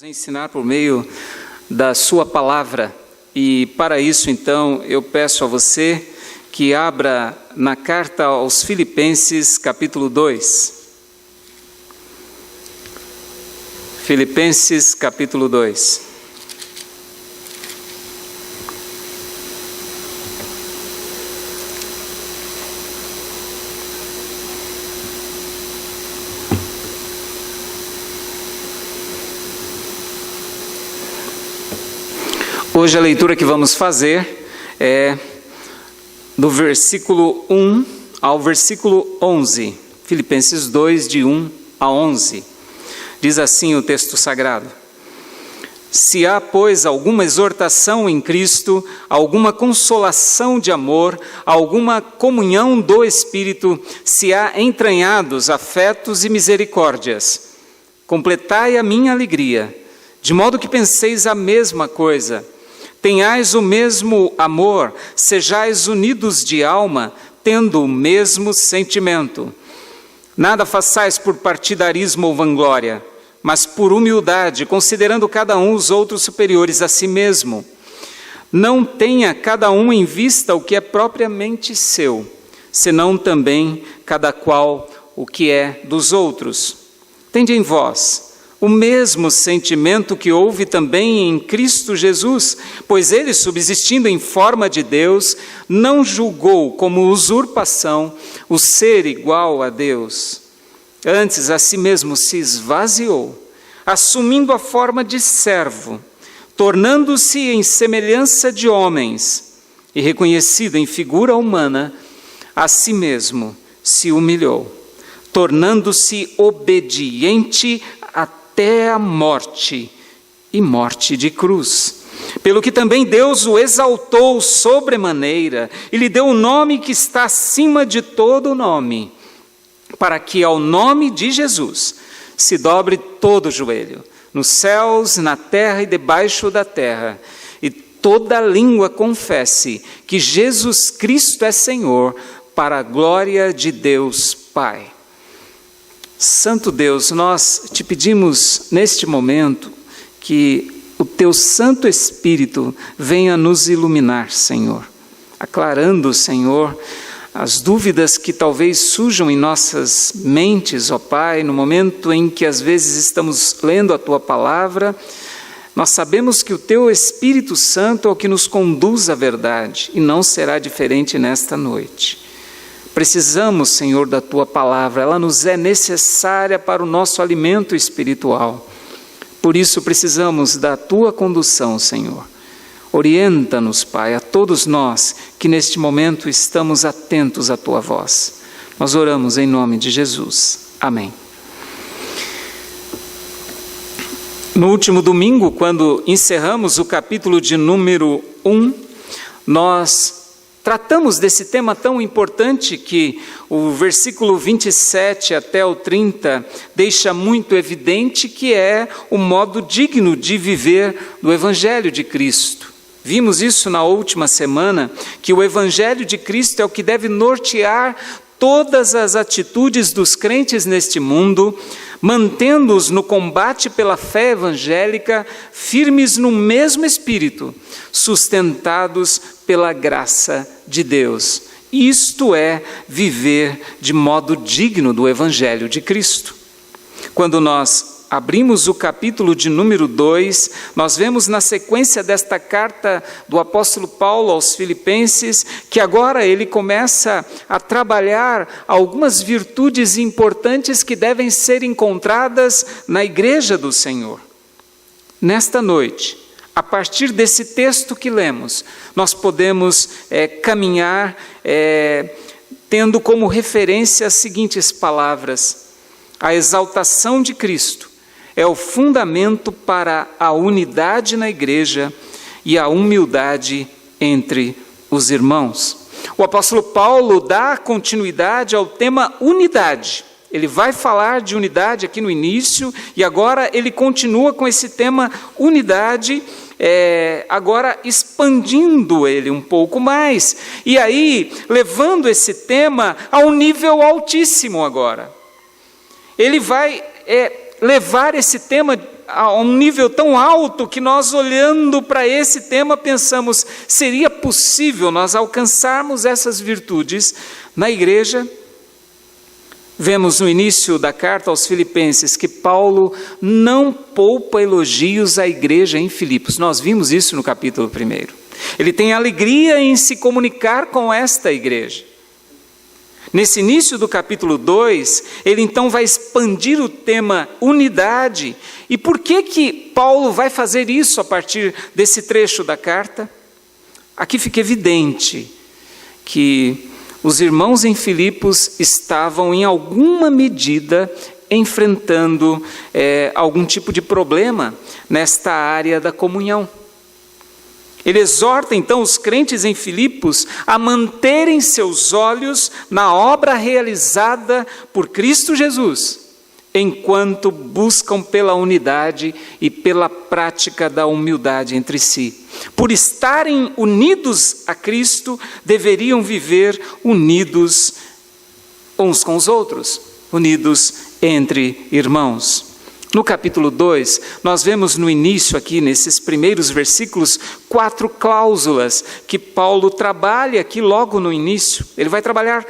Ensinar por meio da sua palavra, e para isso então eu peço a você que abra na carta aos Filipenses capítulo 2. Filipenses capítulo 2. Hoje a leitura que vamos fazer é do versículo 1 ao versículo 11, Filipenses 2, de 1 a 11. Diz assim o texto sagrado: Se há, pois, alguma exortação em Cristo, alguma consolação de amor, alguma comunhão do Espírito, se há entranhados afetos e misericórdias, completai a minha alegria, de modo que penseis a mesma coisa, tenhais o mesmo amor, sejais unidos de alma, tendo o mesmo sentimento. Nada façais por partidarismo ou vanglória, mas por humildade, considerando cada um os outros superiores a si mesmo. Não tenha cada um em vista o que é propriamente seu, senão também cada qual o que é dos outros. Tende em vós o mesmo sentimento que houve também em Cristo Jesus, pois ele, subsistindo em forma de Deus, não julgou como usurpação o ser igual a Deus. Antes, a si mesmo se esvaziou, assumindo a forma de servo, tornando-se em semelhança de homens, e reconhecido em figura humana, a si mesmo se humilhou, tornando-se obediente até a morte, e morte de cruz. Pelo que também Deus o exaltou sobremaneira, e lhe deu o nome que está acima de todo nome, para que ao nome de Jesus se dobre todo o joelho, nos céus, na terra e debaixo da terra, e toda língua confesse que Jesus Cristo é Senhor, para a glória de Deus Pai. Santo Deus, nós te pedimos neste momento que o teu Santo Espírito venha nos iluminar, Senhor, aclarando, Senhor, as dúvidas que talvez surjam em nossas mentes, ó Pai, no momento em que às vezes estamos lendo a tua palavra. Nós sabemos que o teu Espírito Santo é o que nos conduz à verdade, e não será diferente nesta noite. Precisamos, Senhor, da Tua palavra, ela nos é necessária para o nosso alimento espiritual. Por isso precisamos da Tua condução, Senhor. Orienta-nos, Pai, a todos nós que neste momento estamos atentos à Tua voz. Nós oramos em nome de Jesus. Amém. No último domingo, quando encerramos o capítulo de número 1, nós tratamos desse tema tão importante que o versículo 27 até o 30 deixa muito evidente, que é o modo digno de viver do Evangelho de Cristo. Vimos isso na última semana, que o Evangelho de Cristo é o que deve nortear todas as atitudes dos crentes neste mundo, mantendo-os no combate pela fé evangélica, firmes no mesmo espírito, sustentados pela graça de Deus. Isto é viver de modo digno do Evangelho de Cristo. Quando nós abrimos o capítulo de número 2, nós vemos na sequência desta carta do apóstolo Paulo aos Filipenses, que agora ele começa a trabalhar algumas virtudes importantes que devem ser encontradas na igreja do Senhor. Nesta noite, a partir desse texto que lemos, nós podemos caminhar tendo como referência as seguintes palavras: a exaltação de Cristo é o fundamento para a unidade na igreja e a humildade entre os irmãos. O apóstolo Paulo dá continuidade ao tema unidade. Ele vai falar de unidade aqui no início, e agora ele continua com esse tema unidade, agora expandindo ele um pouco mais, e aí levando esse tema a um nível altíssimo agora. Ele vai levar esse tema a um nível tão alto que nós, olhando para esse tema, pensamos, seria possível nós alcançarmos essas virtudes na igreja? Vemos no início da carta aos Filipenses que Paulo não poupa elogios à igreja em Filipos. Nós vimos isso no capítulo 1. Ele tem alegria em se comunicar com esta igreja. Nesse início do capítulo 2, ele então vai expandir o tema unidade. E por que Paulo vai fazer isso a partir desse trecho da carta? Aqui fica evidente que os irmãos em Filipos estavam, em alguma medida, enfrentando algum tipo de problema nesta área da comunhão. Ele exorta então os crentes em Filipos a manterem seus olhos na obra realizada por Cristo Jesus, enquanto buscam pela unidade e pela prática da humildade entre si. Por estarem unidos a Cristo, deveriam viver unidos uns com os outros, unidos entre irmãos. No capítulo 2, nós vemos no início aqui, nesses primeiros versículos, 4 cláusulas que Paulo trabalha aqui logo no início. Ele vai trabalhar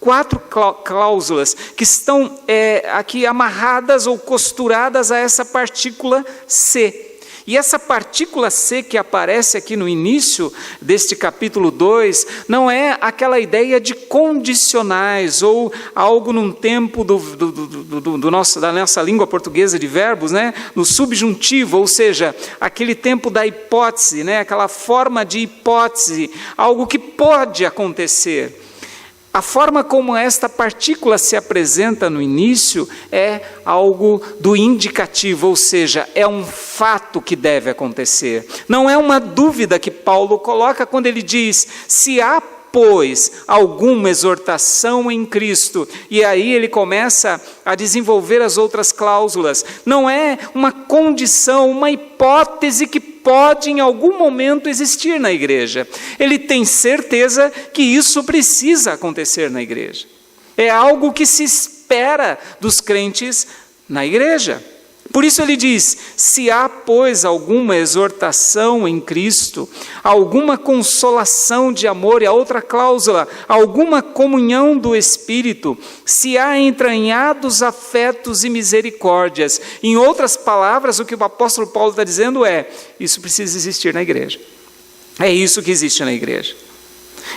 4 cláusulas que estão aqui amarradas ou costuradas a essa partícula C. E essa partícula C que aparece aqui no início deste capítulo 2, não é aquela ideia de condicionais, ou algo num tempo da nossa língua portuguesa de verbos, né? No subjuntivo, ou seja, aquele tempo da hipótese, né? Aquela forma de hipótese, algo que pode acontecer. A forma como esta partícula se apresenta no início é algo do indicativo, ou seja, é um fato que deve acontecer. Não é uma dúvida que Paulo coloca quando ele diz, se há, pois, alguma exortação em Cristo. E aí ele começa a desenvolver as outras cláusulas. Não é uma condição, uma hipótese que pode em algum momento existir na igreja. Ele tem certeza que isso precisa acontecer na igreja. É algo que se espera dos crentes na igreja. Por isso ele diz, se há, pois, alguma exortação em Cristo, alguma consolação de amor, e a outra cláusula, alguma comunhão do Espírito, se há entranhados afetos e misericórdias. Em outras palavras, o que o apóstolo Paulo está dizendo é, isso precisa existir na igreja. É isso que existe na igreja.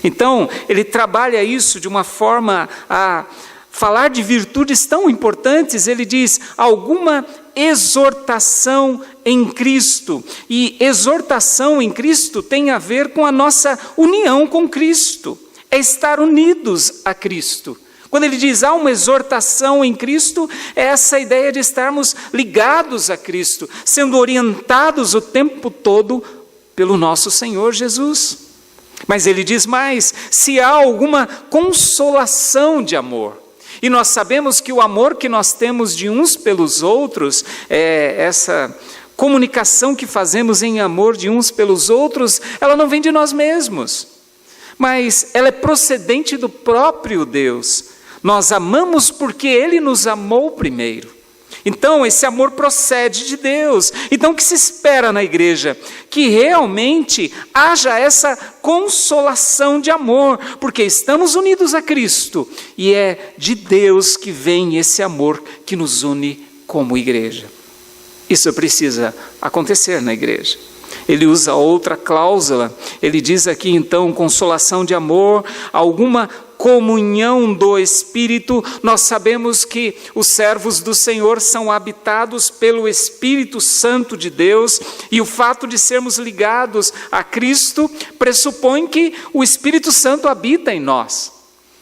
Então, ele trabalha isso de uma forma a falar de virtudes tão importantes. Ele diz, alguma exortação em Cristo. E exortação em Cristo tem a ver com a nossa união com Cristo. É estar unidos a Cristo. Quando ele diz, há uma exortação em Cristo, é essa ideia de estarmos ligados a Cristo, sendo orientados o tempo todo pelo nosso Senhor Jesus. Mas ele diz mais, se há alguma consolação de amor. E nós sabemos que o amor que nós temos de uns pelos outros, essa comunicação que fazemos em amor de uns pelos outros, ela não vem de nós mesmos, mas ela é procedente do próprio Deus. Nós amamos porque Ele nos amou primeiro. Então, esse amor procede de Deus. Então, o que se espera na igreja? Que realmente haja essa consolação de amor, porque estamos unidos a Cristo, e é de Deus que vem esse amor que nos une como igreja. Isso precisa acontecer na igreja. Ele usa outra cláusula, ele diz aqui então, consolação de amor, alguma comunhão do Espírito. Nós sabemos que os servos do Senhor são habitados pelo Espírito Santo de Deus, e o fato de sermos ligados a Cristo pressupõe que o Espírito Santo habita em nós.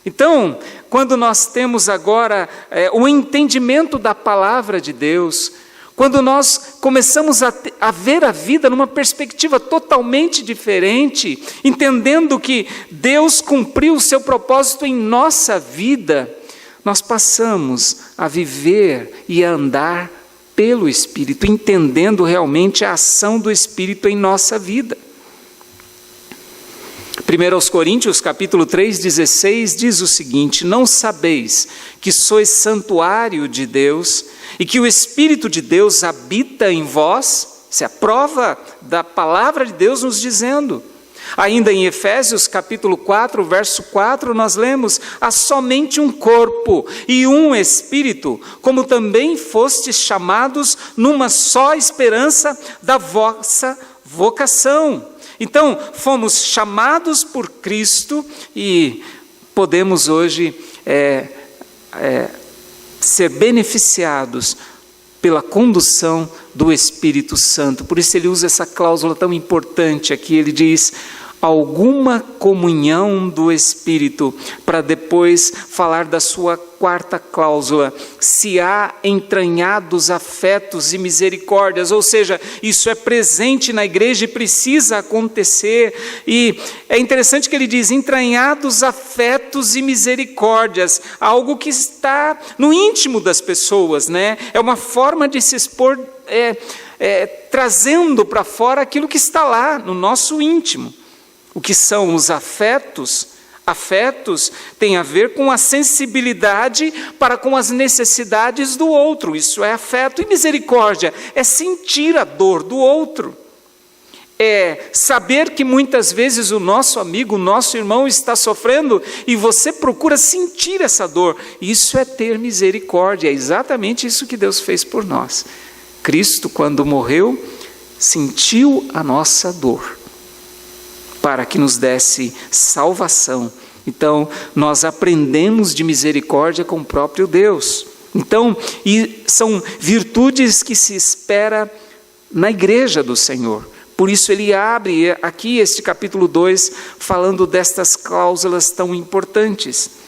Então, quando nós temos agora o entendimento da palavra de Deus, quando nós começamos a ver a vida numa perspectiva totalmente diferente, entendendo que Deus cumpriu o seu propósito em nossa vida, nós passamos a viver e a andar pelo Espírito, entendendo realmente a ação do Espírito em nossa vida. 1 Coríntios capítulo 3:16 diz o seguinte: não sabeis que sois santuário de Deus e que o Espírito de Deus habita em vós? Isso é a prova da palavra de Deus nos dizendo. Ainda em Efésios capítulo 4, verso 4, nós lemos: há somente um corpo e um Espírito, como também fostes chamados numa só esperança da vossa vocação. Então, fomos chamados por Cristo e podemos hoje ser beneficiados pela condução do Espírito Santo. Por isso ele usa essa cláusula tão importante aqui, ele diz: alguma comunhão do Espírito, para depois falar da sua quarta cláusula: se há entranhados afetos e misericórdias, ou seja, isso é presente na igreja e precisa acontecer. E é interessante que ele diz entranhados afetos e misericórdias, algo que está no íntimo das pessoas, né? É uma forma de se expor, trazendo para fora aquilo que está lá no nosso íntimo. O que são os afetos? Afetos tem a ver com a sensibilidade para com as necessidades do outro. Isso é afeto. E misericórdia é sentir a dor do outro. É saber que muitas vezes o nosso amigo, o nosso irmão está sofrendo e você procura sentir essa dor. Isso é ter misericórdia. É exatamente isso que Deus fez por nós. Cristo, quando morreu, sentiu a nossa dor, para que nos desse salvação. Então, nós aprendemos de misericórdia com o próprio Deus. Então, e são virtudes que se espera na igreja do Senhor. Por isso ele abre aqui este capítulo 2, falando destas cláusulas tão importantes.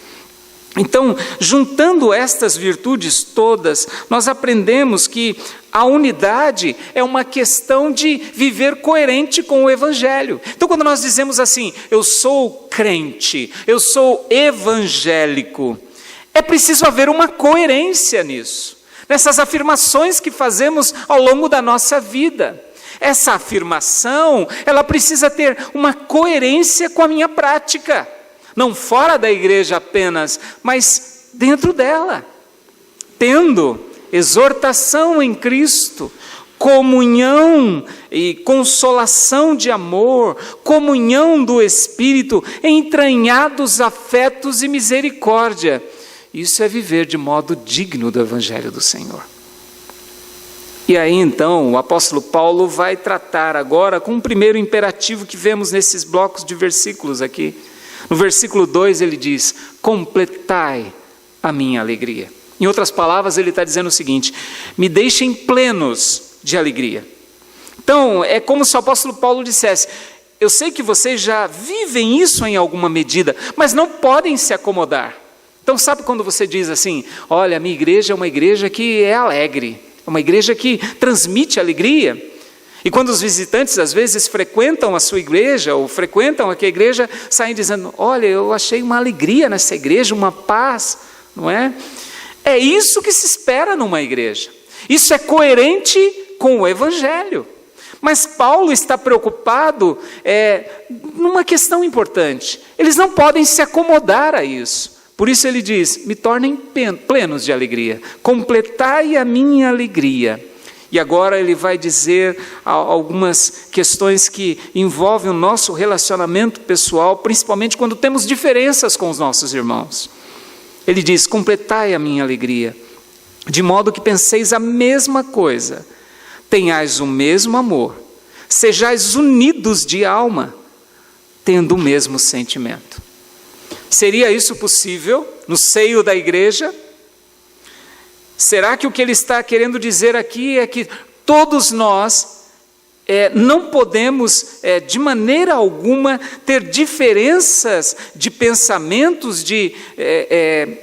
Então, juntando estas virtudes todas, nós aprendemos que a unidade é uma questão de viver coerente com o Evangelho. Então, quando nós dizemos assim, eu sou crente, eu sou evangélico, é preciso haver uma coerência nisso, nessas afirmações que fazemos ao longo da nossa vida. Essa afirmação, ela precisa ter uma coerência com a minha prática. Não fora da igreja apenas, mas dentro dela. Tendo exortação em Cristo, comunhão e consolação de amor, comunhão do Espírito, entranhados afetos e misericórdia. Isso é viver de modo digno do Evangelho do Senhor. E aí então o apóstolo Paulo vai tratar agora com o primeiro imperativo que vemos nesses blocos de versículos aqui. No versículo 2 ele diz: completai a minha alegria. Em outras palavras, ele está dizendo o seguinte: me deixem plenos de alegria. Então, é como se o apóstolo Paulo dissesse: eu sei que vocês já vivem isso em alguma medida, mas não podem se acomodar. Então, sabe quando você diz assim: olha, a minha igreja é uma igreja que é alegre, é uma igreja que transmite alegria. E quando os visitantes, às vezes, frequentam a sua igreja, ou frequentam aqui a igreja, saem dizendo: olha, eu achei uma alegria nessa igreja, uma paz, não é? É isso que se espera numa igreja. Isso é coerente com o Evangelho. Mas Paulo está preocupado numa questão importante. Eles não podem se acomodar a isso. Por isso ele diz: me tornem plenos de alegria, completai a minha alegria. E agora ele vai dizer algumas questões que envolvem o nosso relacionamento pessoal, principalmente quando temos diferenças com os nossos irmãos. Ele diz: completai a minha alegria, de modo que penseis a mesma coisa, tenhais o mesmo amor, sejais unidos de alma, tendo o mesmo sentimento. Seria isso possível no seio da igreja? Será que o que ele está querendo dizer aqui é que todos nós não podemos, de maneira alguma, ter diferenças de pensamentos,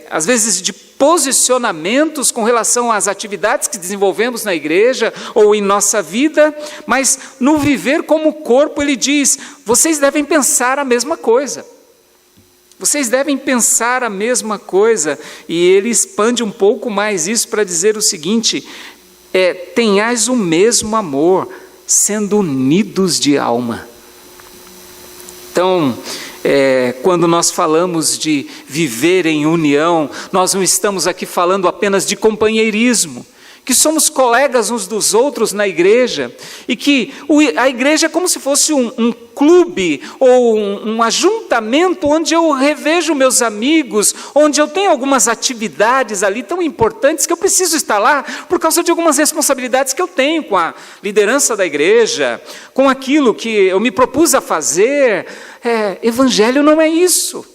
às vezes de posicionamentos com relação às atividades que desenvolvemos na igreja ou em nossa vida, mas no viver como corpo, ele diz: vocês devem pensar a mesma coisa. Vocês devem pensar a mesma coisa. E ele expande um pouco mais isso para dizer o seguinte: tenhais o mesmo amor, sendo unidos de alma. Então, Quando nós falamos de viver em união, nós não estamos aqui falando apenas de companheirismo, que somos colegas uns dos outros na igreja, e que a igreja é como se fosse um clube ou um ajuntamento onde eu revejo meus amigos, onde eu tenho algumas atividades ali tão importantes que eu preciso estar lá por causa de algumas responsabilidades que eu tenho com a liderança da igreja, com aquilo que eu me propus a fazer. Evangelho não é isso.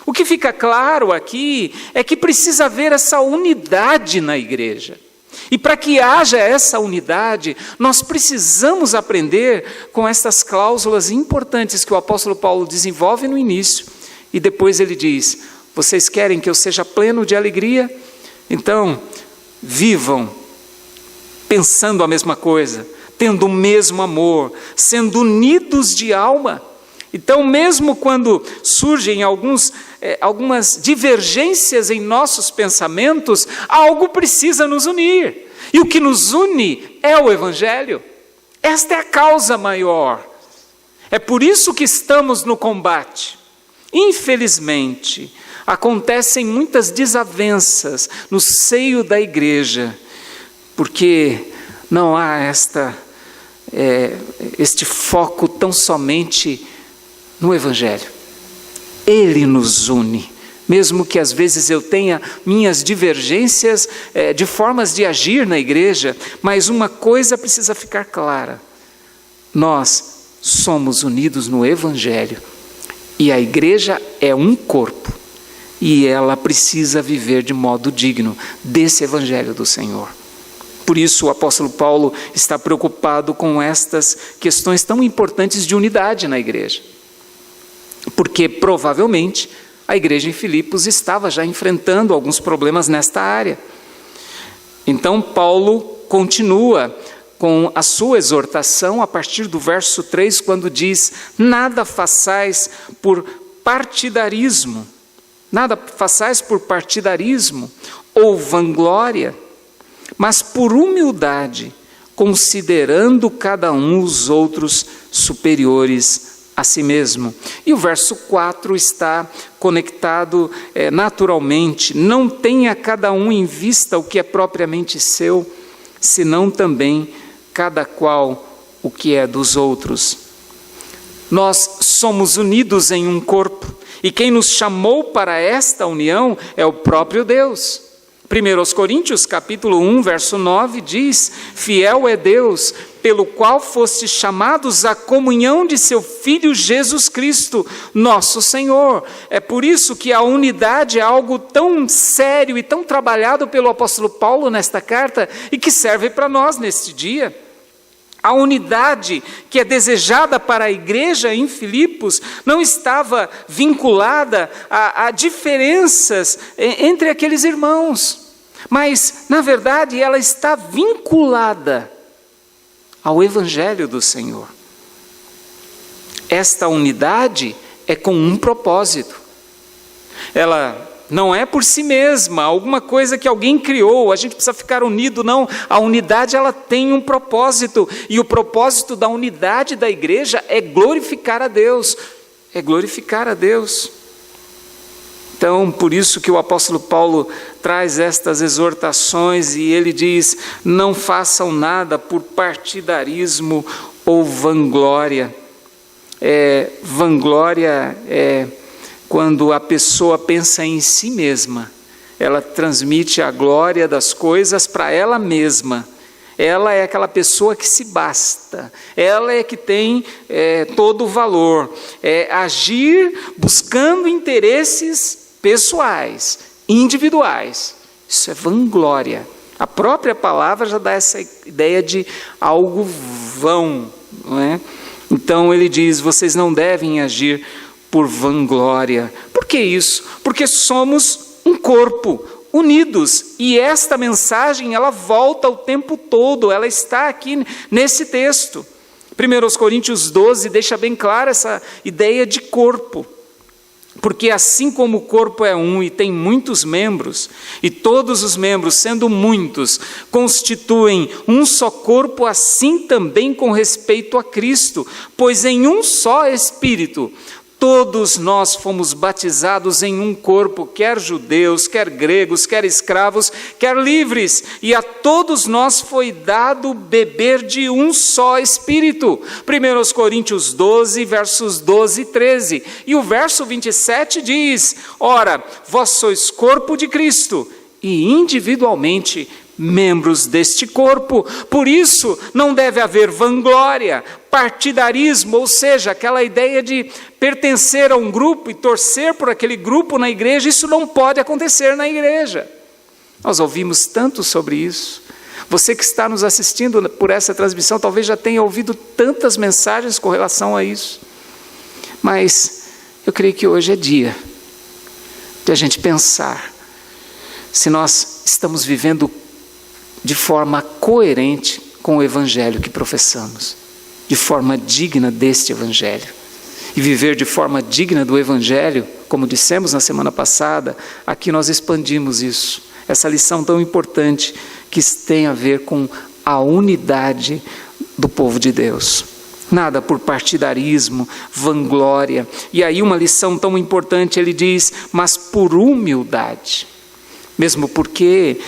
O que fica claro aqui é que precisa haver essa unidade na igreja. E para que haja essa unidade, nós precisamos aprender com estas cláusulas importantes que o apóstolo Paulo desenvolve no início. E depois ele diz: vocês querem que eu seja pleno de alegria? Então, vivam pensando a mesma coisa, tendo o mesmo amor, sendo unidos de alma. Então, mesmo quando surgem algumas divergências em nossos pensamentos, algo precisa nos unir. E o que nos une é o Evangelho. Esta é a causa maior. É por isso que estamos no combate. Infelizmente, acontecem muitas desavenças no seio da igreja, porque não há este foco tão somente no Evangelho. Ele nos une, mesmo que às vezes eu tenha minhas divergências de formas de agir na igreja, mas uma coisa precisa ficar clara: nós somos unidos no Evangelho, e a igreja é um corpo, e ela precisa viver de modo digno desse Evangelho do Senhor. Por isso o apóstolo Paulo está preocupado com estas questões tão importantes de unidade na igreja. Porque provavelmente a igreja em Filipos estava já enfrentando alguns problemas nesta área. Então Paulo continua com a sua exortação a partir do verso 3, quando diz: nada façais por partidarismo, ou vanglória, mas por humildade, considerando cada um os outros superiores a si mesmo. E o verso 4 está conectado naturalmente: não tenha cada um em vista o que é propriamente seu, senão também cada qual o que é dos outros. Nós somos unidos em um corpo, e quem nos chamou para esta união é o próprio Deus. 1 Coríntios capítulo 1, verso 9 diz: fiel é Deus, pelo qual fostes chamados à comunhão de seu Filho Jesus Cristo, nosso Senhor. É por isso que a unidade é algo tão sério e tão trabalhado pelo apóstolo Paulo nesta carta, e que serve para nós neste dia. A unidade que é desejada para a igreja em Filipos não estava vinculada a diferenças entre aqueles irmãos, mas, na verdade, ela está vinculada ao Evangelho do Senhor. Esta unidade é com um propósito. Ela não é por si mesma, alguma coisa que alguém criou, a gente precisa ficar unido, não. A unidade, ela tem um propósito, e o propósito da unidade da igreja é glorificar a Deus, Então, por isso que o apóstolo Paulo traz estas exortações, e ele diz: não façam nada por partidarismo ou vanglória. Vanglória é quando a pessoa pensa em si mesma, ela transmite a glória das coisas para ela mesma. Ela é aquela pessoa que se basta, ela é que tem todo o valor. É agir buscando interesses pessoais, individuais. Isso é vanglória. A própria palavra já dá essa ideia de algo vão, não é? Então ele diz: vocês não devem agir por vanglória. Por que isso? Porque somos um corpo, unidos, e esta mensagem, ela volta o tempo todo, ela está aqui nesse texto. 1 Coríntios 12 deixa bem clara essa ideia de corpo. Porque assim como o corpo é um e tem muitos membros, e todos os membros, sendo muitos, constituem um só corpo, assim também com respeito a Cristo, pois em um só Espírito Todos nós fomos batizados em um corpo, quer judeus, quer gregos, quer escravos, quer livres, e a todos nós foi dado beber de um só Espírito. 1 Coríntios 12, versos 12 e 13. E o verso 27 diz: ora, vós sois corpo de Cristo, e individualmente membros deste corpo. Por isso, não deve haver vanglória, partidarismo, ou seja, aquela ideia de pertencer a um grupo e torcer por aquele grupo na igreja. Isso não pode acontecer na igreja. Nós ouvimos tanto sobre isso. Você que está nos assistindo por essa transmissão, talvez já tenha ouvido tantas mensagens com relação a isso. Mas eu creio que hoje é dia de a gente pensar se nós estamos vivendo de forma coerente com o Evangelho que professamos, de forma digna deste Evangelho. E viver de forma digna do Evangelho, como dissemos na semana passada, aqui nós expandimos isso, essa lição tão importante que tem a ver com a unidade do povo de Deus. Nada por partidarismo, vanglória. E aí uma lição tão importante, ele diz, mas por humildade. Mesmo porque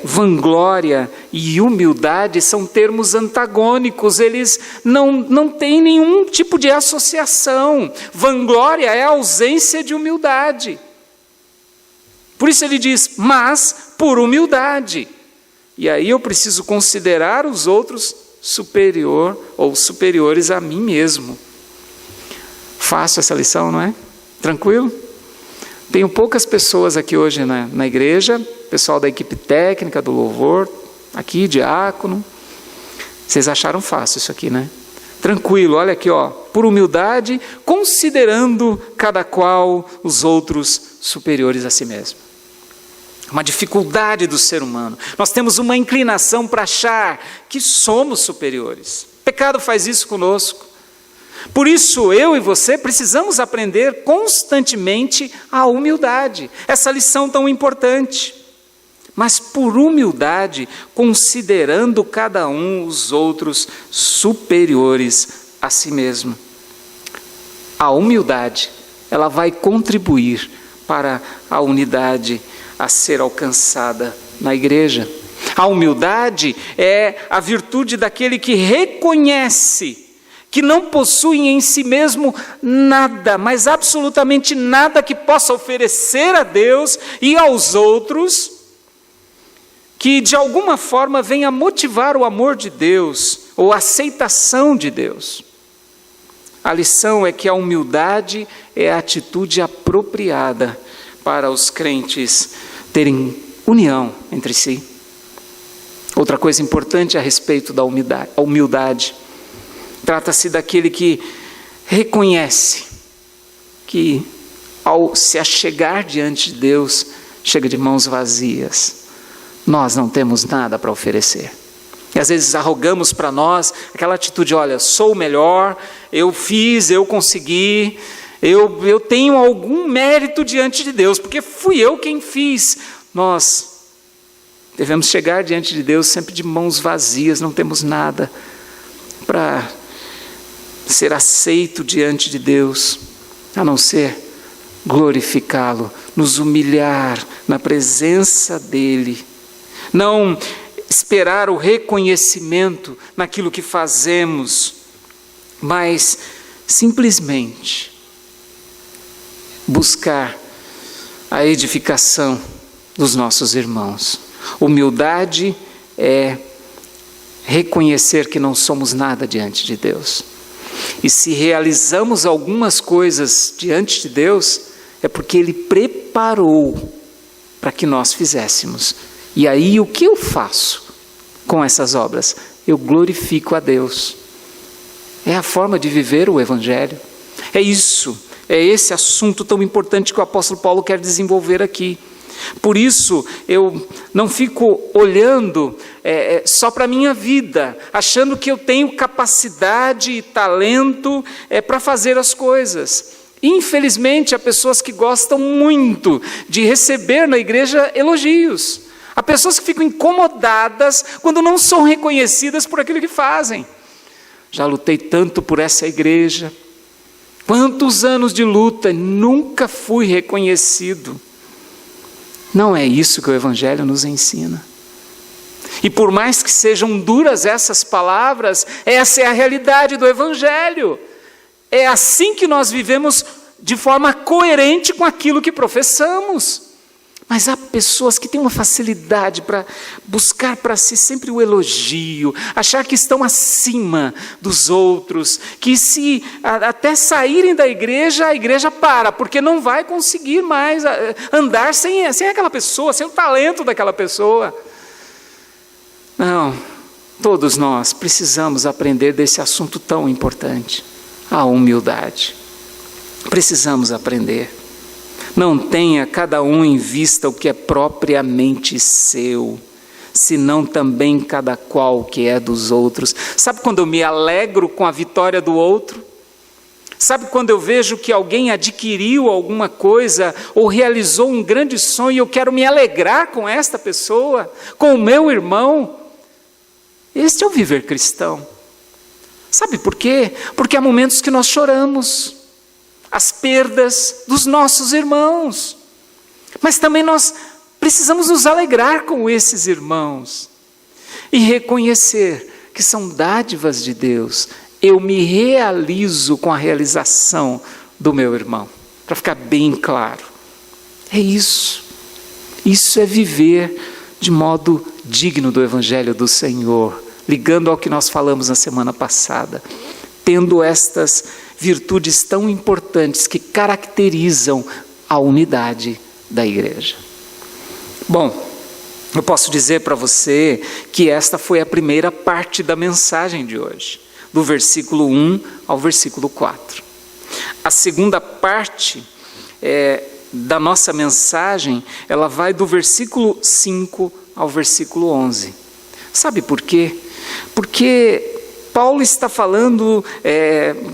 vanglória e humildade são termos antagônicos, eles não têm nenhum tipo de associação. Vanglória é a ausência de humildade. Por isso ele diz, mas por humildade. E aí eu preciso considerar os outros superior ou superiores a mim mesmo. Fácil essa lição, não é? Tranquilo? Tenho poucas pessoas aqui hoje na igreja, pessoal da equipe técnica, do louvor, aqui, diácono. Vocês acharam fácil isso aqui, né? Tranquilo, olha aqui, ó, por humildade, considerando cada qual os outros superiores a si mesmo. Uma dificuldade do ser humano. Nós temos uma inclinação para achar que somos superiores. O pecado faz isso conosco. Por isso, eu e você precisamos aprender constantemente a humildade, essa lição tão importante. Mas por humildade, considerando cada um os outros superiores a si mesmo. A humildade, ela vai contribuir para a unidade a ser alcançada na igreja. A humildade é a virtude daquele que reconhece que não possui em si mesmo nada, mas absolutamente nada que possa oferecer a Deus e aos outros, que de alguma forma venha motivar o amor de Deus, ou a aceitação de Deus. A lição é que a humildade é a atitude apropriada para os crentes terem união entre si. Outra coisa importante a respeito da humildade, trata-se daquele que reconhece que, ao se achegar diante de Deus, chega de mãos vazias. Nós não temos nada para oferecer. E às vezes arrogamos para nós aquela atitude, olha, sou o melhor, eu fiz, eu consegui, eu tenho algum mérito diante de Deus, porque fui eu quem fiz. Nós devemos chegar diante de Deus sempre de mãos vazias, não temos nada para ser aceito diante de Deus, a não ser glorificá-lo, nos humilhar na presença dEle, não esperar o reconhecimento naquilo que fazemos, mas simplesmente buscar a edificação dos nossos irmãos. Humildade é reconhecer que não somos nada diante de Deus. E se realizamos algumas coisas diante de Deus, é porque Ele preparou para que nós fizéssemos. E aí o que eu faço com essas obras? Eu glorifico a Deus. É a forma de viver o Evangelho. É isso, é esse assunto tão importante que o apóstolo Paulo quer desenvolver aqui. Por isso, eu não fico olhando só para a minha vida, achando que eu tenho capacidade e talento para fazer as coisas. Infelizmente, há pessoas que gostam muito de receber na igreja elogios. Há pessoas que ficam incomodadas quando não são reconhecidas por aquilo que fazem. Já lutei tanto por essa igreja, Quantos anos de luta, nunca fui reconhecido. Não é isso que o Evangelho nos ensina. E por mais que sejam duras essas palavras, essa é a realidade do Evangelho. É assim que nós vivemos de forma coerente com aquilo que professamos. Mas há pessoas que têm uma facilidade para buscar para si sempre o elogio, achar que estão acima dos outros, que se até saírem da igreja, a igreja para, porque não vai conseguir mais andar sem aquela pessoa, sem o talento daquela pessoa. Não, todos nós precisamos aprender desse assunto tão importante, a humildade. Precisamos aprender. Não tenha cada um em vista o que é propriamente seu, senão também cada qual o que é dos outros. Sabe quando eu me alegro com a vitória do outro? Sabe quando eu vejo que alguém adquiriu alguma coisa ou realizou um grande sonho e eu quero me alegrar com esta pessoa, com o meu irmão? Este é o viver cristão. Sabe por quê? Porque há momentos que nós choramos as perdas dos nossos irmãos, mas também nós precisamos nos alegrar com esses irmãos e reconhecer que são dádivas de Deus. Eu me realizo com a realização do meu irmão, para ficar bem claro. É isso. Isso é viver de modo digno do Evangelho do Senhor, ligando ao que nós falamos na semana passada, tendo estas virtudes tão importantes que caracterizam a unidade da igreja. Bom, eu posso dizer para você que esta foi a primeira parte da mensagem de hoje, do versículo 1 ao versículo 4. A segunda parte da nossa mensagem, ela vai do versículo 5 ao versículo 11. Sabe por quê? Porque Paulo está falando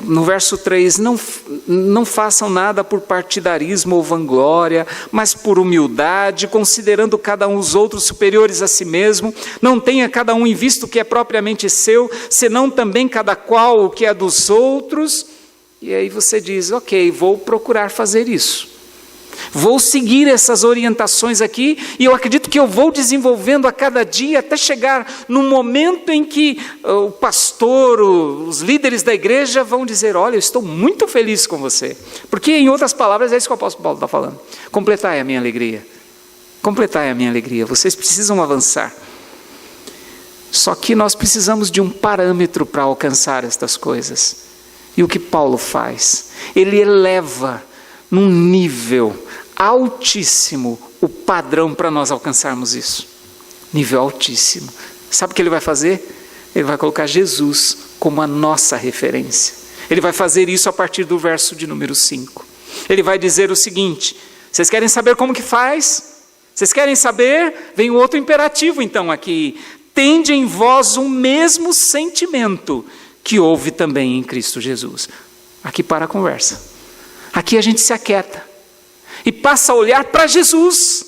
no verso 3, não façam nada por partidarismo ou vanglória, mas por humildade, considerando cada um os outros superiores a si mesmo, não tenha cada um em vista o que é propriamente seu, senão também cada qual o que é dos outros. E aí você diz, ok, vou procurar fazer isso. Vou seguir essas orientações aqui e eu acredito que eu vou desenvolvendo a cada dia até chegar no momento em que o pastor, os líderes da igreja vão dizer, olha, eu estou muito feliz com você. Porque em outras palavras é isso que o apóstolo Paulo está falando. Completai a minha alegria. Completai a minha alegria. Vocês precisam avançar. Só que nós precisamos de um parâmetro para alcançar estas coisas. E o que Paulo faz? Ele eleva num nível altíssimo o padrão para nós alcançarmos isso. Nível altíssimo. Sabe o que ele vai fazer? Ele vai colocar Jesus como a nossa referência. Ele vai fazer isso a partir do verso de número 5. Ele vai dizer o seguinte, vocês querem saber como que faz? Vocês querem saber? Vem um outro imperativo então aqui. Tende em vós o mesmo sentimento que houve também em Cristo Jesus. Aqui para a conversa. Aqui a gente se aquieta e passa a olhar para Jesus.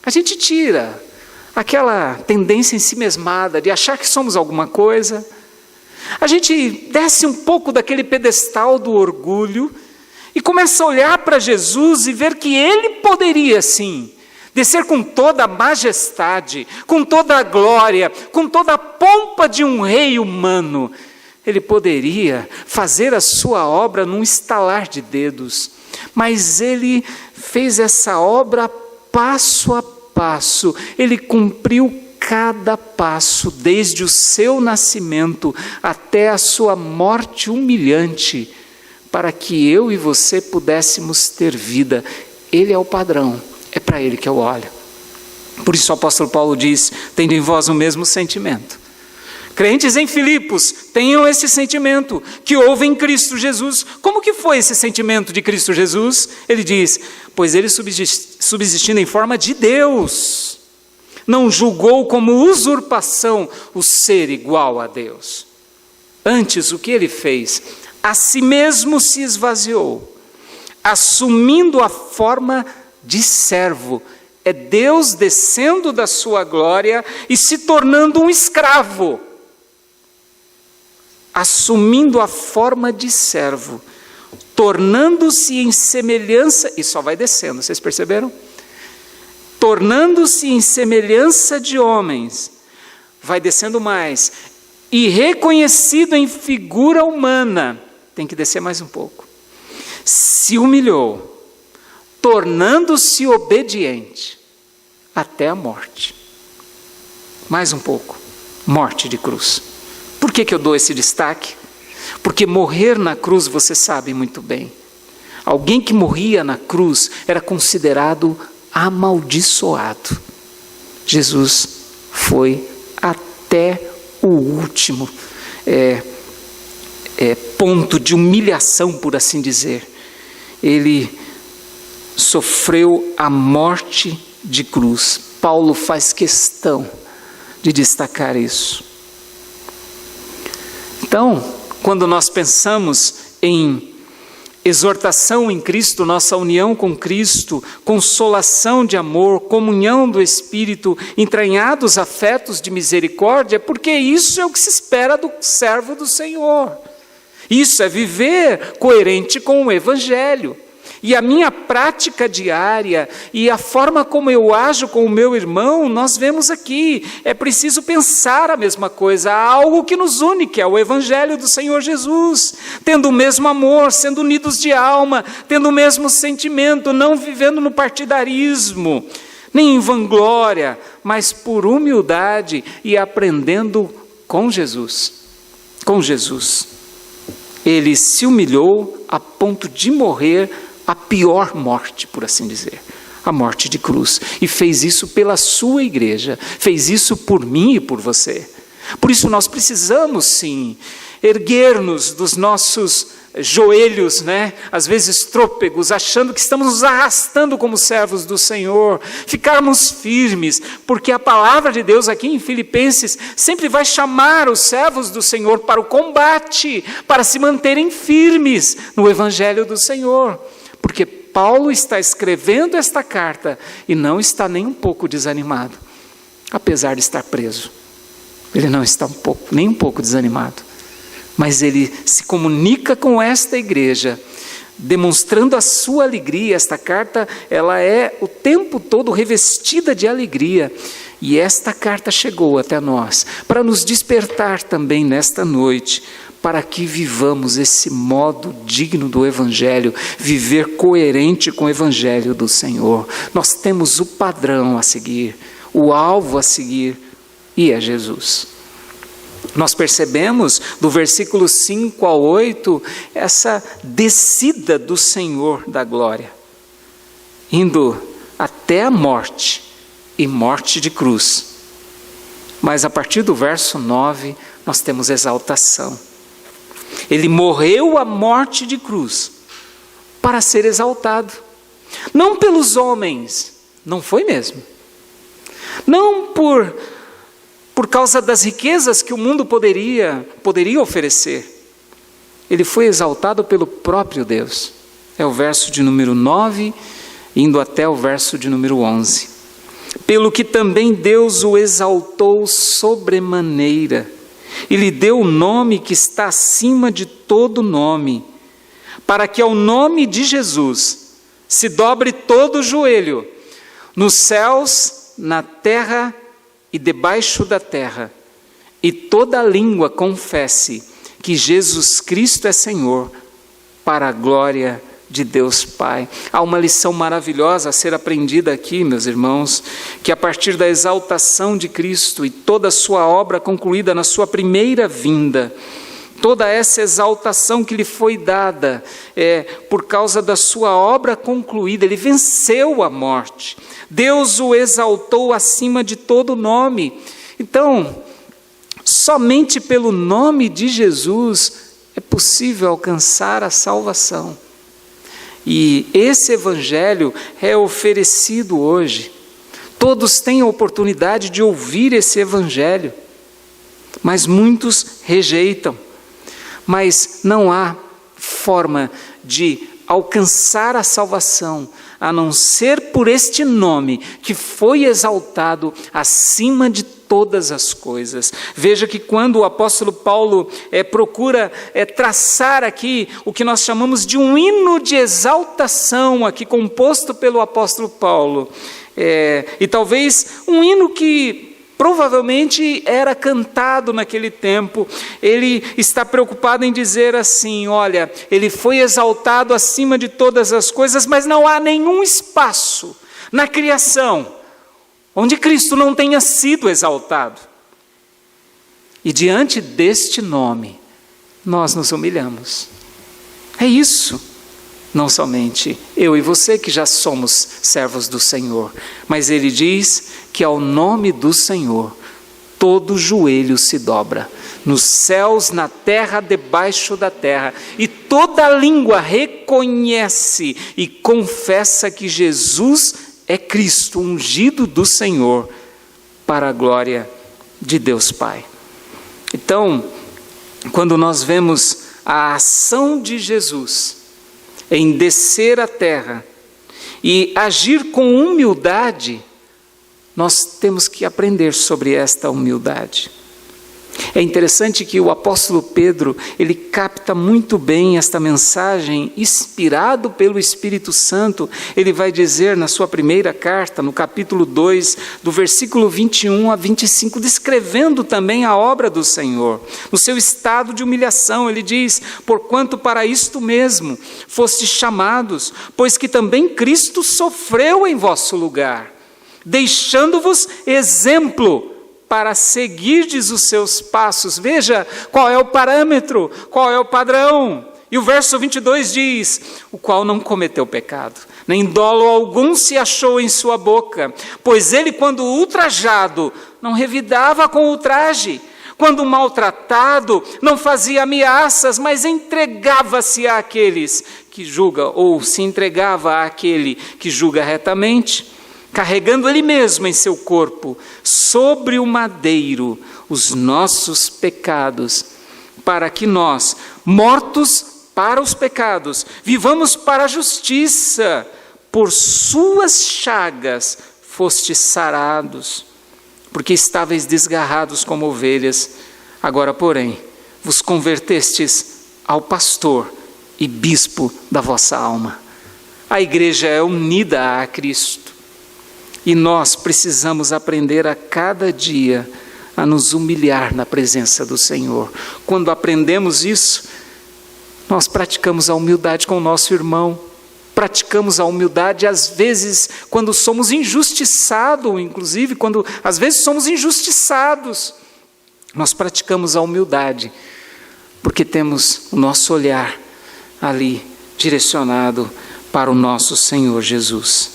A gente tira aquela tendência ensimesmada de achar que somos alguma coisa. A gente desce um pouco daquele pedestal do orgulho e começa a olhar para Jesus e ver que Ele poderia sim descer com toda a majestade, com toda a glória, com toda a pompa de um rei humano. Ele poderia fazer a sua obra num estalar de dedos, mas ele fez essa obra passo a passo, ele cumpriu cada passo, desde o seu nascimento até a sua morte humilhante, para que eu e você pudéssemos ter vida. Ele é o padrão, é para ele que eu olho. Por isso o apóstolo Paulo diz, tendo em vós o mesmo sentimento. Crentes em Filipos, tenham esse sentimento que houve em Cristo Jesus. Como que foi esse sentimento de Cristo Jesus? Ele diz, pois ele subsistindo em forma de Deus, não julgou como usurpação o ser igual a Deus. Antes, o que ele fez? A si mesmo se esvaziou, assumindo a forma de servo. É Deus descendo da sua glória e se tornando um escravo. assumindo a forma de servo, tornando-se em semelhança, e só vai descendo, vocês perceberam? Tornando-se em semelhança de homens, vai descendo mais, e reconhecido em figura humana, tem que descer mais um pouco, se humilhou, tornando-se obediente até a morte. Mais um pouco, morte de cruz. Por que eu dou esse destaque? Porque morrer na cruz, você sabe muito bem, alguém que morria na cruz era considerado amaldiçoado. Jesus foi até o último ponto de humilhação, por assim dizer. Ele sofreu a morte de cruz. Paulo faz questão de destacar isso. Então, quando nós pensamos em exortação em Cristo, nossa união com Cristo, consolação de amor, comunhão do Espírito, entranhados afetos de misericórdia, porque isso é o que se espera do servo do Senhor. Isso é viver coerente com o Evangelho. E a minha prática diária e a forma como eu ajo com o meu irmão, nós vemos aqui, é preciso pensar a mesma coisa, há algo que nos une, que é o Evangelho do Senhor Jesus, tendo o mesmo amor, sendo unidos de alma, tendo o mesmo sentimento, não vivendo no partidarismo, nem em vanglória, mas por humildade e aprendendo com Jesus. Com Jesus. Ele se humilhou a ponto de morrer a pior morte, por assim dizer, a morte de cruz, e fez isso pela sua igreja, fez isso por mim e por você. Por isso nós precisamos sim erguer-nos dos nossos joelhos, às vezes trôpegos, achando que estamos nos arrastando como servos do Senhor, ficarmos firmes, porque a palavra de Deus aqui em Filipenses sempre vai chamar os servos do Senhor para o combate, para se manterem firmes no Evangelho do Senhor. Porque Paulo está escrevendo esta carta e não está nem um pouco desanimado, apesar de estar preso. Ele não está nem um pouco desanimado, mas ele se comunica com esta igreja, demonstrando a sua alegria. Esta carta, ela é o tempo todo revestida de alegria. E esta carta chegou até nós para nos despertar também nesta noite, para que vivamos esse modo digno do Evangelho, viver coerente com o Evangelho do Senhor. Nós temos o padrão a seguir, o alvo a seguir, e é Jesus. Nós percebemos do versículo 5 ao 8, essa descida do Senhor da glória, indo até a morte, e morte de cruz. Mas a partir do verso 9, nós temos exaltação. Ele morreu a morte de cruz para ser exaltado. Não pelos homens, não foi mesmo. Não por causa das riquezas que o mundo poderia oferecer. Ele foi exaltado pelo próprio Deus. É o verso de número 9, indo até o verso de número 11. Pelo que também Deus o exaltou sobremaneira, e lhe deu o nome que está acima de todo nome, para que ao nome de Jesus se dobre todo o joelho, nos céus, na terra e debaixo da terra, e toda língua confesse que Jesus Cristo é Senhor, para a glória de Deus Pai. Há uma lição maravilhosa a ser aprendida aqui, meus irmãos, que a partir da exaltação de Cristo e toda a sua obra concluída na sua primeira vinda, toda essa exaltação que lhe foi dada por causa da sua obra concluída, ele venceu a morte. Deus o exaltou acima de todo nome. Então, somente pelo nome de Jesus é possível alcançar a salvação. E esse Evangelho é oferecido hoje. Todos têm a oportunidade de ouvir esse Evangelho, mas muitos rejeitam. Mas não há forma de alcançar a salvação a não ser por este nome que foi exaltado acima de todas as coisas. Veja que quando o apóstolo Paulo procura traçar aqui o que nós chamamos de um hino de exaltação, aqui composto pelo apóstolo Paulo, e talvez um hino que provavelmente era cantado naquele tempo, ele está preocupado em dizer assim: olha, ele foi exaltado acima de todas as coisas, mas não há nenhum espaço na criação onde Cristo não tenha sido exaltado. E diante deste nome, nós nos humilhamos. É isso. Não somente eu e você que já somos servos do Senhor, mas ele diz que ao nome do Senhor, todo joelho se dobra, nos céus, na terra, debaixo da terra, e toda língua reconhece e confessa que Jesus é Cristo, ungido do Senhor, para a glória de Deus Pai. Então, quando nós vemos a ação de Jesus em descer à terra e agir com humildade, nós temos que aprender sobre esta humildade. É interessante que o apóstolo Pedro, ele capta muito bem esta mensagem, inspirado pelo Espírito Santo. Ele vai dizer na sua primeira carta, no capítulo 2, do versículo 21 a 25, descrevendo também a obra do Senhor. No seu estado de humilhação, ele diz: porquanto para isto mesmo fostes chamados, pois que também Cristo sofreu em vosso lugar, deixando-vos exemplo para seguirdes os seus passos. Veja qual é o parâmetro, qual é o padrão. E o verso 22 diz: o qual não cometeu pecado, nem dolo algum se achou em sua boca, pois ele, quando ultrajado, não revidava com ultraje, quando maltratado, não fazia ameaças, mas entregava-se àqueles que julgam, ou se entregava àquele que julga retamente, carregando ele mesmo em seu corpo, sobre o madeiro, os nossos pecados, para que nós, mortos para os pecados, vivamos para a justiça. Por suas chagas fostes sarados, porque estáveis desgarrados como ovelhas, agora, porém, vos convertestes ao pastor e bispo da vossa alma. A igreja é unida a Cristo. E nós precisamos aprender a cada dia a nos humilhar na presença do Senhor. Quando aprendemos isso, nós praticamos a humildade com o nosso irmão, praticamos a humildade às vezes quando somos injustiçados, inclusive quando às vezes somos injustiçados, nós praticamos a humildade, porque temos o nosso olhar ali direcionado para o nosso Senhor Jesus.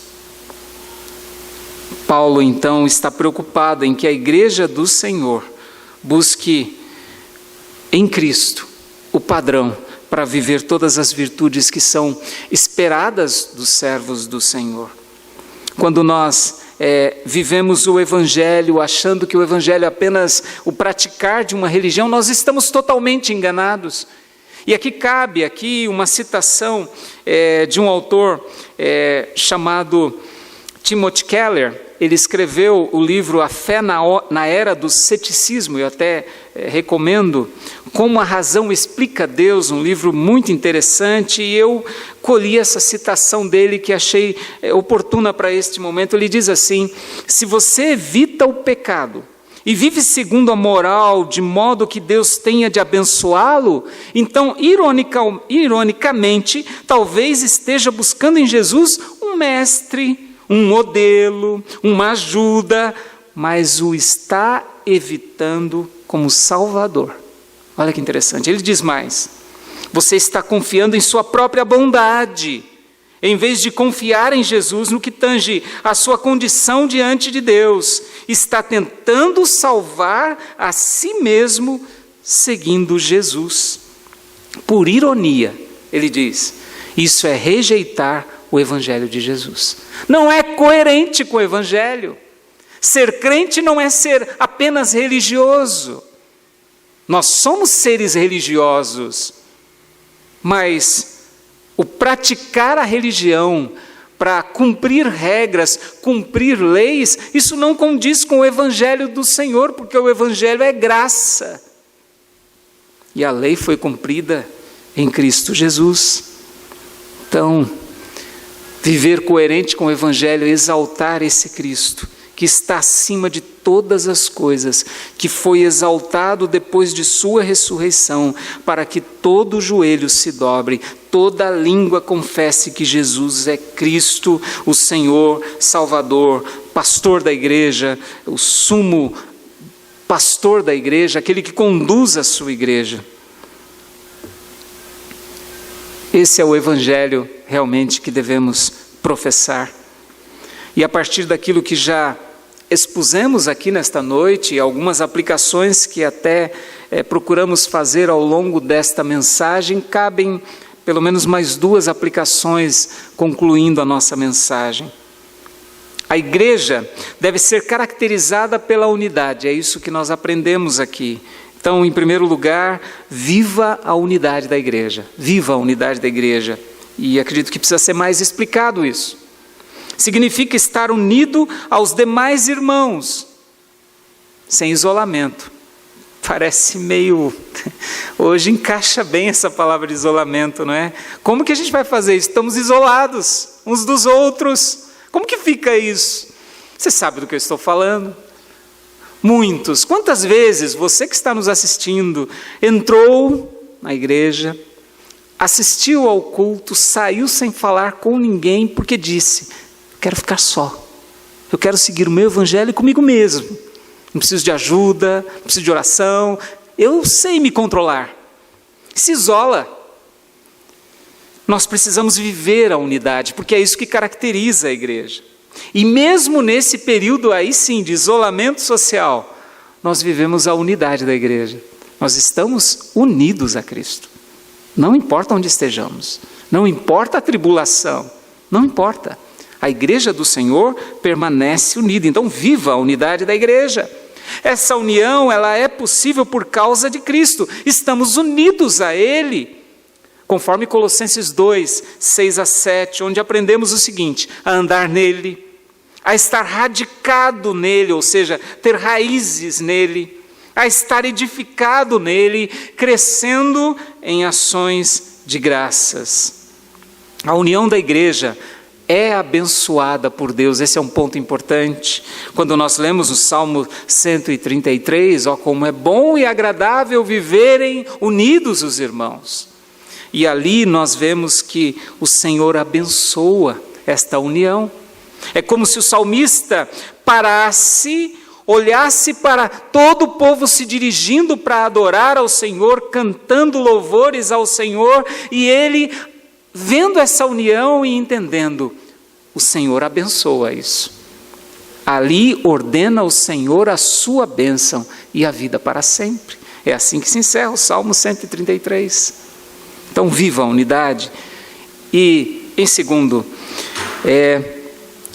Paulo, então, está preocupado em que a igreja do Senhor busque em Cristo o padrão para viver todas as virtudes que são esperadas dos servos do Senhor. Quando nós vivemos o Evangelho, achando que o Evangelho é apenas o praticar de uma religião, nós estamos totalmente enganados. E aqui cabe uma citação de um autor chamado Timothy Keller. Ele escreveu o livro A Fé na Era do Ceticismo, eu até recomendo, Como a Razão Explica Deus, um livro muito interessante, e eu colhi essa citação dele que achei oportuna para este momento. Ele diz assim: se você evita o pecado e vive segundo a moral, de modo que Deus tenha de abençoá-lo, então, ironicamente, talvez esteja buscando em Jesus um mestre, um modelo, uma ajuda, mas o está evitando como Salvador. Olha que interessante, ele diz mais: você está confiando em sua própria bondade, em vez de confiar em Jesus no que tange a sua condição diante de Deus. Está tentando salvar a si mesmo seguindo Jesus. Por ironia, ele diz, isso é rejeitar o Evangelho de Jesus. Não é coerente com o Evangelho. Ser crente não é ser apenas religioso. Nós somos seres religiosos, mas o praticar a religião para cumprir regras, cumprir leis, isso não condiz com o Evangelho do Senhor, porque o Evangelho é graça. E a lei foi cumprida em Cristo Jesus. Então, viver coerente com o Evangelho é exaltar esse Cristo, que está acima de todas as coisas, que foi exaltado depois de sua ressurreição, para que todo joelho se dobre, toda língua confesse que Jesus é Cristo, o Senhor, Salvador, pastor da igreja, o sumo pastor da igreja, aquele que conduz a sua igreja. Esse é o Evangelho realmente que devemos professar. E a partir daquilo que já expusemos aqui nesta noite, e algumas aplicações que até procuramos fazer ao longo desta mensagem, cabem pelo menos mais 2 aplicações concluindo a nossa mensagem. A igreja deve ser caracterizada pela unidade, é isso que nós aprendemos aqui. Então, em primeiro lugar, viva a unidade da igreja, viva a unidade da igreja. E acredito que precisa ser mais explicado isso. Significa estar unido aos demais irmãos, sem isolamento. Parece meio... Hoje encaixa bem essa palavra de isolamento, não é? Como que a gente vai fazer isso? Estamos isolados uns dos outros. Como que fica isso? Você sabe do que eu estou falando? Muitos. Quantas vezes você que está nos assistindo entrou na igreja, assistiu ao culto, saiu sem falar com ninguém porque disse: quero ficar só, eu quero seguir o meu evangelho comigo mesmo, não preciso de ajuda, não preciso de oração, eu sei me controlar. Se isola. Nós precisamos viver a unidade, porque é isso que caracteriza a igreja. E mesmo nesse período aí sim, de isolamento social, nós vivemos a unidade da igreja. Nós estamos unidos a Cristo. Não importa onde estejamos, não importa a tribulação, não importa. A igreja do Senhor permanece unida, então viva a unidade da igreja. Essa união, ela é possível por causa de Cristo, estamos unidos a Ele, conforme Colossenses 2, 6 a 7, onde aprendemos o seguinte: a andar nele, a estar radicado nele, ou seja, ter raízes nele, a estar edificado nele, crescendo em ações de graças. A união da igreja é abençoada por Deus, esse é um ponto importante. Quando nós lemos o Salmo 133, ó, como é bom e agradável viverem unidos os irmãos. E ali nós vemos que o Senhor abençoa esta união. É como se o salmista parasse, olhasse para todo o povo se dirigindo para adorar ao Senhor, cantando louvores ao Senhor, e ele, vendo essa união e entendendo, o Senhor abençoa isso. Ali ordena o Senhor a sua bênção e a vida para sempre. É assim que se encerra o Salmo 133. Então viva a unidade. E em segundo,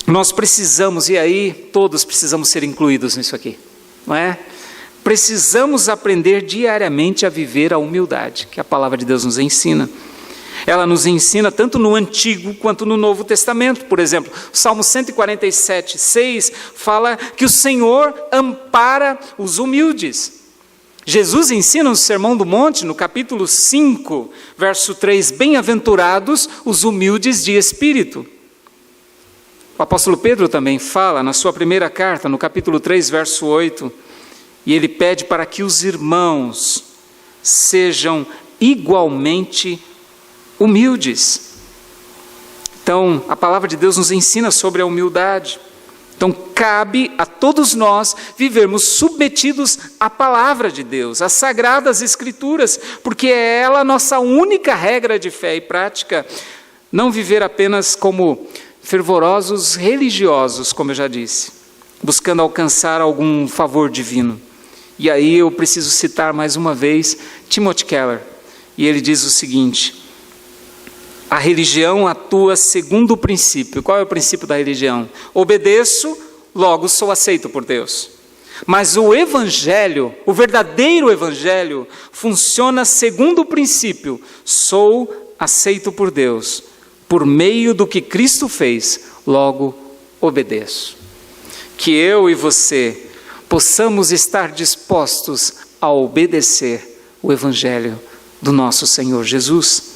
nós precisamos, e aí todos precisamos ser incluídos nisso aqui, não é? Precisamos aprender diariamente a viver a humildade, que a palavra de Deus nos ensina. Ela nos ensina tanto no Antigo quanto no Novo Testamento. Por exemplo, o Salmo 147, 6 fala que o Senhor ampara os humildes. Jesus ensina no Sermão do Monte, no capítulo 5, verso 3, bem-aventurados os humildes de espírito. O apóstolo Pedro também fala na sua primeira carta, no capítulo 3, verso 8, e ele pede para que os irmãos sejam igualmente humildes. Então, a palavra de Deus nos ensina sobre a humildade. Então, cabe a todos nós vivermos submetidos à palavra de Deus, às sagradas escrituras, porque é ela a nossa única regra de fé e prática. Não viver apenas como fervorosos religiosos, como eu já disse, buscando alcançar algum favor divino. E aí eu preciso citar mais uma vez Timothy Keller, e ele diz o seguinte: a religião atua segundo o princípio. Qual é o princípio da religião? Obedeço, logo sou aceito por Deus. Mas o evangelho, o verdadeiro evangelho, funciona segundo o princípio: sou aceito por Deus, por meio do que Cristo fez, logo obedeço. Que eu e você possamos estar dispostos a obedecer o Evangelho do nosso Senhor Jesus.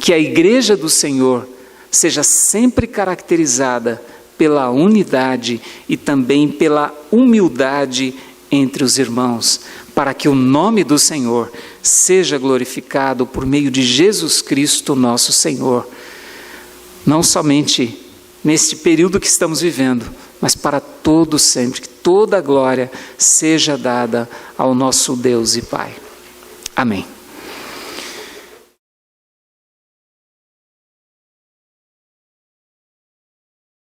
Que a Igreja do Senhor seja sempre caracterizada pela unidade e também pela humildade entre os irmãos, para que o nome do Senhor seja glorificado por meio de Jesus Cristo, nosso Senhor. Não somente neste período que estamos vivendo, mas para todo sempre, que toda a glória seja dada ao nosso Deus e Pai. Amém.